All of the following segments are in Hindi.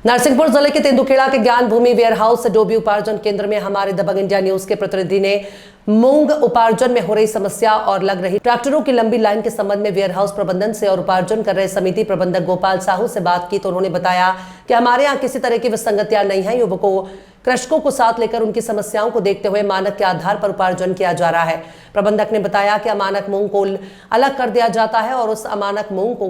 नरसिंहपुर जिले के तेंदुखेड़ा के ज्ञान भूमि वेयर हाउस से डोबी उपार्जन केंद्र में हमारे दबंग इंडिया न्यूज के प्रतिनिधि ने मूंग उपार्जन में हो रही समस्या और लग रही ट्रैक्टरों की लंबी लाइन के संबंध में वेयर हाउस प्रबंधन से और उपार्जन कर रहे समिति प्रबंधक गोपाल साहू से बात की तो उन्होंने बताया कि हमारे यहाँ किसी तरह की विसंगतियां नहीं है। युवकों कृषकों को साथ लेकर उनकी समस्याओं को देखते हुए मानक के आधार पर उपार्जन किया जा रहा है। प्रबंधक ने बताया कि अमानक मूंग को अलग कर दिया जाता है और उस अमानक मूंग को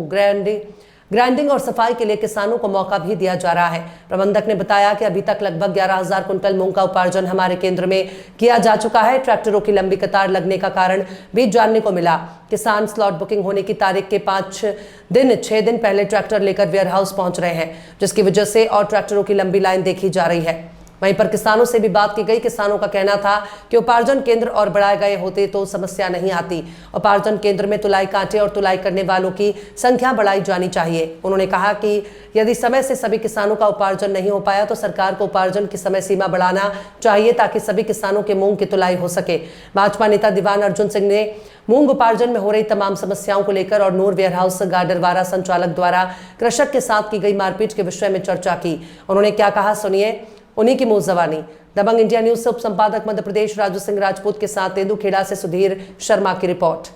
ग्राइंडिंग और सफाई के लिए किसानों को मौका भी दिया जा रहा है। प्रबंधक ने बताया कि अभी तक लगभग 11,000 कुंटल मूंग का उपार्जन हमारे केंद्र में किया जा चुका है। ट्रैक्टरों की लंबी कतार लगने का कारण भी जानने को मिला। किसान स्लॉट बुकिंग होने की तारीख के 6 दिन पहले ट्रैक्टर लेकर वेयर हाउस पहुंच रहे हैं, जिसकी वजह से और ट्रैक्टरों की लंबी लाइन देखी जा रही है। वहीं पर किसानों से भी बात की गई। किसानों का कहना था कि उपार्जन केंद्र और बढ़ाए गए होते तो समस्या नहीं आती। उपार्जन केंद्र में तुलाई कांटे और तुलाई करने वालों की संख्या बढ़ाई जानी चाहिए। उन्होंने कहा कि यदि समय से सभी किसानों का उपार्जन नहीं हो पाया तो सरकार को उपार्जन की समय सीमा बढ़ाना चाहिए ताकि सभी किसानों के मूंग की तुलाई हो सके। भाजपा नेता दीवान अर्जुन सिंह ने मूंग उपार्जन में हो रही तमाम समस्याओं को लेकर और नूर वेयर हाउस गाडरवारा संचालक द्वारा कृषक के साथ की गई मारपीट के विषय में चर्चा की। उन्होंने क्या कहा सुनिए, उन्हीं की मुंह जबानी। दबंग इंडिया न्यूज से उप संपादक मध्य प्रदेश राजू सिंह राजपूत के साथ तेंदुखेड़ा से सुधीर शर्मा की रिपोर्ट।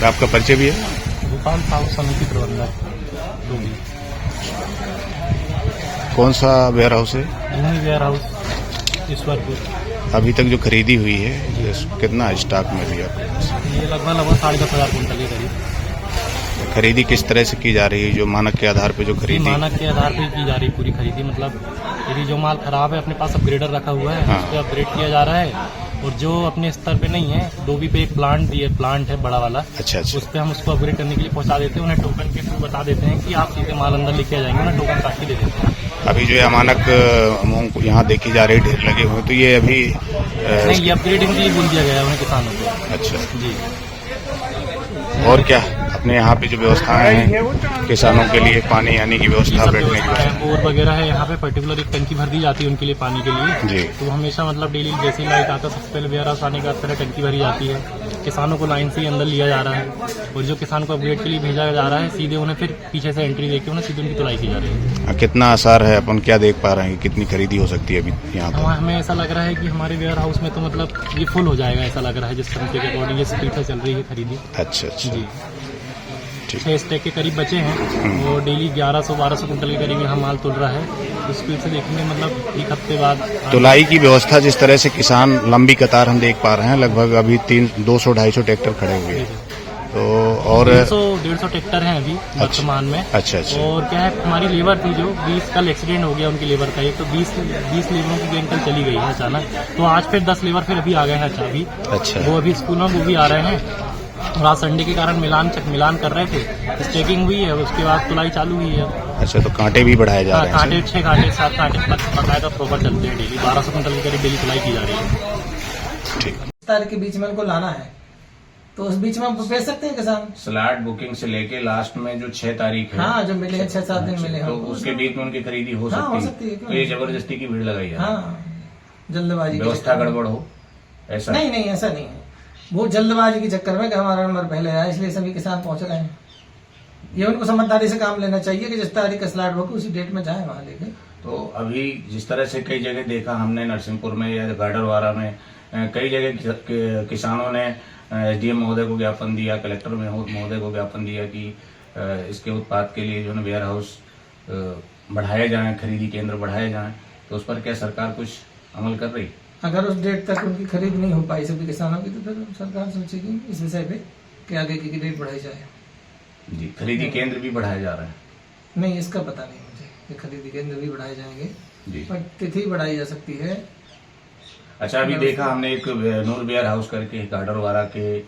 आपका परिचय भी है? गोपाल साहू समिति प्रबंधक। कौन सा वेयर हाउस है? भूमि वेयर हाउस ईश्वरपुर। अभी तक जो खरीदी हुई है कितना स्टॉक में भी आपके पास? ये लगभग 10,500 कुंटल के करीब। खरीदी किस तरह से की जा रही है? जो मानक के आधार पे जो खरीदी? मानक के आधार पे की जा रही पूरी खरीदी। मतलब यदि जो माल खराब है अपने पास अपग्रेडर रखा हुआ है, हाँ। उस पर अपग्रेड किया जा रहा है। और जो अपने स्तर पे नहीं है, डोबी पे एक प्लांट है बड़ा वाला। अच्छा। उस पर हम उसको अपग्रेड करने के लिए पहुंचा देते हैं। उन्हें टोकन के थ्रू बता देते हैं कि आप सीधे माल अंदर लेके आ जाएंगे, उन्हें टोकन काट के दे देते हैं। अभी जो अमानक मूंग यहाँ देखी जा रही ढेर लगे हुए, तो ये अभी नहीं, ये अपग्रेडिंग के लिए बोल दिया गया है उन्हें किसानों को। अच्छा जी। और क्या अपने यहाँ पे जो व्यवस्थाएं हैं किसानों के लिए, पानी आने की व्यवस्था, बैठने की व्यवस्था, बोर वगैरह है यहाँ पे। पर्टिकुलर एक टंकी भर दी जाती है उनके लिए पानी के लिए जी। तो हमेशा मतलब डेली जैसे ही लाइट आता है सबसे पहले वेयर हाउस आने के बाद पहले टंकी भरी जाती है। किसानों को लाइन से ही अंदर लिया जा रहा है और जो किसान को अपग्रेड के लिए भेजा जा रहा है सीधे उन्हें फिर पीछे से एंट्री देके उन्हें सीधे उनकी तुलाई की जा रही है। कितना आसार है, अपन क्या देख पा रहे हैं, कितनी खरीदी हो सकती है अभी यहाँ पर? हमें ऐसा लग रहा है कि हमारे वेयर हाउस में तो मतलब ये फुल हो जाएगा, ऐसा लग रहा है जिस तरह के अकॉर्डिंग ये स्पीड से चल रही है खरीदी। अच्छा जी। 6 स्टैक के करीब बचे हैं और डेली 1100-1200 कुंटल के करीब यहाँ माल तुल रहा है। स्पीड से देखेंगे मतलब एक हफ्ते बाद तुलाई की व्यवस्था जिस तरह से किसान लंबी कतार हम देख पा रहे हैं, लगभग अभी 200-250 ट्रैक्टर खड़े हुए हैं। तो और 150 ट्रैक्टर हैं अभी वर्तमान में। अच्छा। और क्या है, हमारी लेबर थी जो 20 कल एक्सीडेंट हो गया उनकी लेबर का एक, तो 20 लेबरों की गैंग कल चली गई है अचानक। तो आज फिर 10 लेबर फिर अभी आ गए हैं। अच्छा। वो अभी स्कूल में वो भी आ रहे हैं और आज संडे के कारण मिलान कर रहे थे। स्टेकिंग हुई है, उसके बाद तुलाई चालू हुई है। अच्छा, तो कांटे भी बढ़ाए जा रहे हैं? कांटे 6 कांटे 7 कांटे बकायदा प्रॉपर चलते हैं डेली। 1200 कुंटल के करीब डेली तुलाई की जा रही है। ठीक। तारीख के बीच में उनको लाना है तो उस बीच में आप बेच सकते हैं किसान। स्लॉट बुकिंग से लेके लास्ट में जो 6 तारीख है, हाँ, जो मिले हैं 6-7 दिन मिले हैं तो उसके बीच में उनकी खरीदी हो हाँ, हो सकती सकती है। तो ये जबरदस्ती की भीड़ लगाई है। हाँ, जल्दबाजी व्यवस्था गड़बड़ हो ऐसा? नहीं, ऐसा नहीं है। वो जल्दबाजी के चक्कर में कि हमारा नंबर पहले आया इसलिए सभी किसान पहुंच रहे हैं। ये उनको समझदारी से काम लेना चाहिए कि जिस तारीख का स्लॉट होगा उसी डेट में जाए वहां लेके। तो अभी जिस तरह से कई जगह देखा हमने, नरसिंहपुर में या गाडरवारा में कई जगह किसानों ने एसडीएम महोदय को ज्ञापन दिया, कलेक्टर महोदय को ज्ञापन दिया कि इसके उत्पाद के लिए जो है वेयर हाउस बढ़ाए जाएं, खरीदी केंद्र बढ़ाए जाएं। तो उस पर क्या सरकार कुछ अमल कर रही? अगर उस डेट तक उनकी खरीद नहीं हो पाई सभी किसानों की तो फिर सरकार सोचेगी इस विषय पे कि आगे की डेट बढ़ाई जाए। जी। खरीदी केंद्र भी बढ़ाए जा रहे हैं? नहीं, इसका पता नहीं मुझे कि खरीदी केंद्र भी बढ़ाए जाएंगे जी। पर तिथि बढ़ाई जा सकती है। अच्छा, अभी देखा हमने एक नूर वेयर हाउस करके गाडरवारा के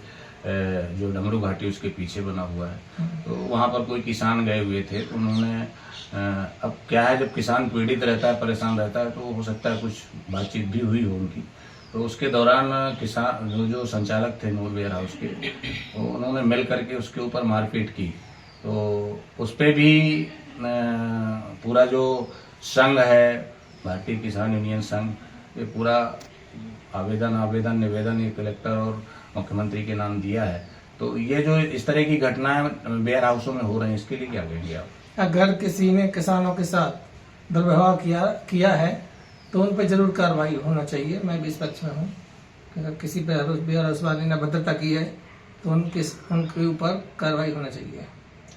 जो डमरू घाटी उसके पीछे बना हुआ है, तो वहां पर कोई किसान गए हुए थे तो उन्होंने अब क्या है, जब किसान पीड़ित रहता है, परेशान रहता है, तो हो सकता है कुछ बातचीत भी हुई हो उनकी। तो उसके दौरान किसान जो संचालक थे नूर वेयर हाउस के, तो उन्होंने मिल करके उसके ऊपर मारपीट की। तो उस पर भी पूरा जो संघ है, भारतीय किसान यूनियन संघ, ये पूरा निवेदन ये कलेक्टर और मुख्यमंत्री के नाम दिया है। तो ये जो इस तरह की घटनाएं वेयर हाउसों में हो रही हैं, इसके लिए क्या कहेंगे आप? अगर किसी ने किसानों के साथ दुर्व्यवहार किया है तो उन पर जरूर कार्रवाई होना चाहिए। मैं भी इस पक्ष में हूँ कि अगर किसी पे वेयर हाउस वाले ने अभद्रता की है तो उनके ऊपर कार्रवाई होना चाहिए।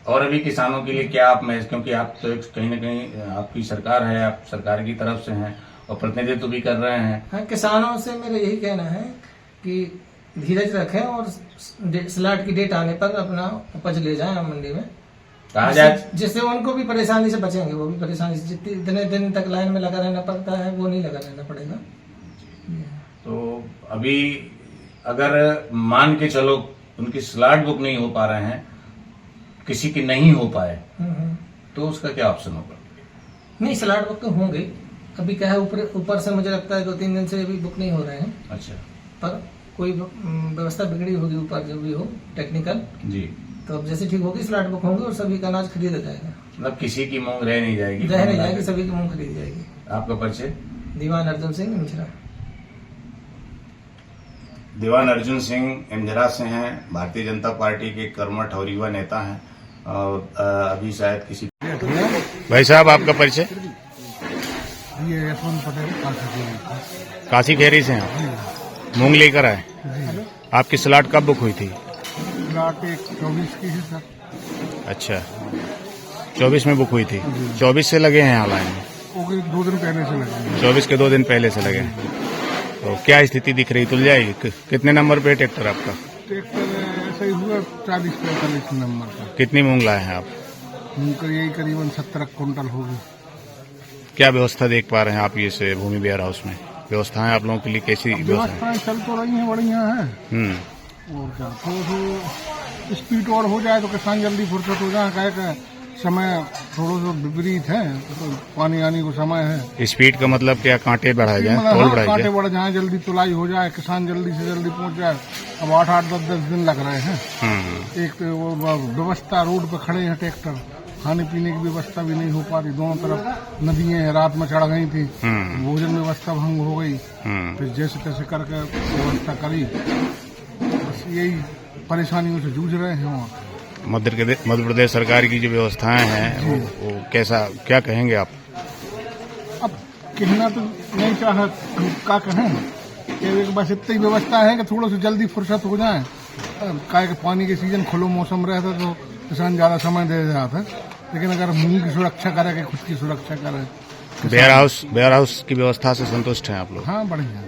और अभी किसानों के लिए क्या आप क्योंकि आप तो कहीं न कहीं आपकी सरकार है, आप सरकार की तरफ से हैं और प्रतिनिधित्व भी कर रहे हैं। हाँ, किसानों से मेरा यही कहना है कि धीरज रखें और स्लॉट की डेट आने पर अपना उपज ले जाएं मंडी में, कहा जाए जिससे उनको भी परेशानी से बचेंगे। वो भी परेशानी से जितने दिन तक लाइन में लगा रहना पड़ता है वो नहीं लगा रहना पड़ेगा। तो अभी अगर मान के चलो उनकी स्लॉट बुक नहीं हो पा रहे हैं, किसी की नहीं हो पाए, तो उसका क्या ऑप्शन होगा? नहीं, स्लॉट बुक तो होंगे। अभी क्या है, ऊपर से मुझे लगता है 2-3 दिन से अभी बुक नहीं हो रहे हैं। अच्छा, पर कोई व्यवस्था बिगड़ी होगी ऊपर जो भी हो टेक्निकल जी। तो अब जैसे ठीक होगी स्लॉट बुक होंगे और सभी का अनाज खरीदा जाएगा। मतलब किसी की मूंग रह नहीं जाएगी, सभी की मूंग खरीदी जाएगी। आपका परिचय? दीवान अर्जुन सिंह मिश्रा। दीवान अर्जुन सिंह इंदिरा से हैं, भारतीय जनता पार्टी के कर्मठ और युवा नेता हैं और अभी शायद किसी। भाई साहब आपका परिचय? ये यशवंत पटेल काशी खेरी से हैं, मूंग लेकर आए। आपकी स्लॉट कब बुक हुई थी? प्लाट 24 की है सर। अच्छा, 24 में बुक हुई थी। 24 से लगे हैं यहाँ लाइन में? वो 2 दिन पहले से लगे। 24 के 2 दिन पहले से लगे हैं। तो क्या स्थिति दिख रही, तुल जाएगी? कितने नंबर पे ट्रैक्टर आपका? ट्रैक्टर ऐसा ही हुआ 40-45 नंबर का। कितनी मूंग लाए हैं आप? मूंग यही करीबन 17 क्विंटल होगी। क्या व्यवस्था देख पा रहे हैं आप ये से भूमि वेयर हाउस में? व्यवस्थाएं आप लोगों के लिए कैसी व्यवस्था व्यवस्थाएं चल तो रही हैं, बढ़िया है। और क्या, तो स्पीड और हो जाए तो किसान जल्दी फुर्सत हो जाए। कहे समय थोड़ा सा विपरीत है, तो पानी आने को समय है। स्पीड का मतलब क्या, कांटे बढ़ाए जाए, तोल बढ़ाए कांटे जाए? बढ़ जाए, जल्दी तुलाई हो जाए, किसान जल्दी से जल्दी पहुंच जाए। अब 8-8, 10-10 दिन लग रहे हैं। एक तो वो व्यवस्था, रोड पे खड़े हैं ट्रैक्टर, खाने पीने की व्यवस्था भी नहीं हो पा रही। दोनों तरफ नदियां हैं, रात में चढ़ गई थी, भोजन व्यवस्था भंग हो गई। फिर जैसे तैसे करके व्यवस्था करी, बस यही परेशानियों से जूझ रहे हैं वहाँ। मध्य प्रदेश सरकार की जो व्यवस्थाएं हैं वो कैसा, क्या कहेंगे आप? अब कहना तो नहीं चाहे, क्या कहें, बस इतनी व्यवस्था है कि थोड़ा सा जल्दी फुर्सत हो जाए। क्या कि पानी के सीजन खुलो मौसम रहता तो किसान ज्यादा समय दे जाता, लेकिन अगर मूंग की सुरक्षा करे कि खुद की सुरक्षा करे। वेयर हाउस की व्यवस्था से संतुष्ट हैं आप लोग? हाँ, बढ़िया।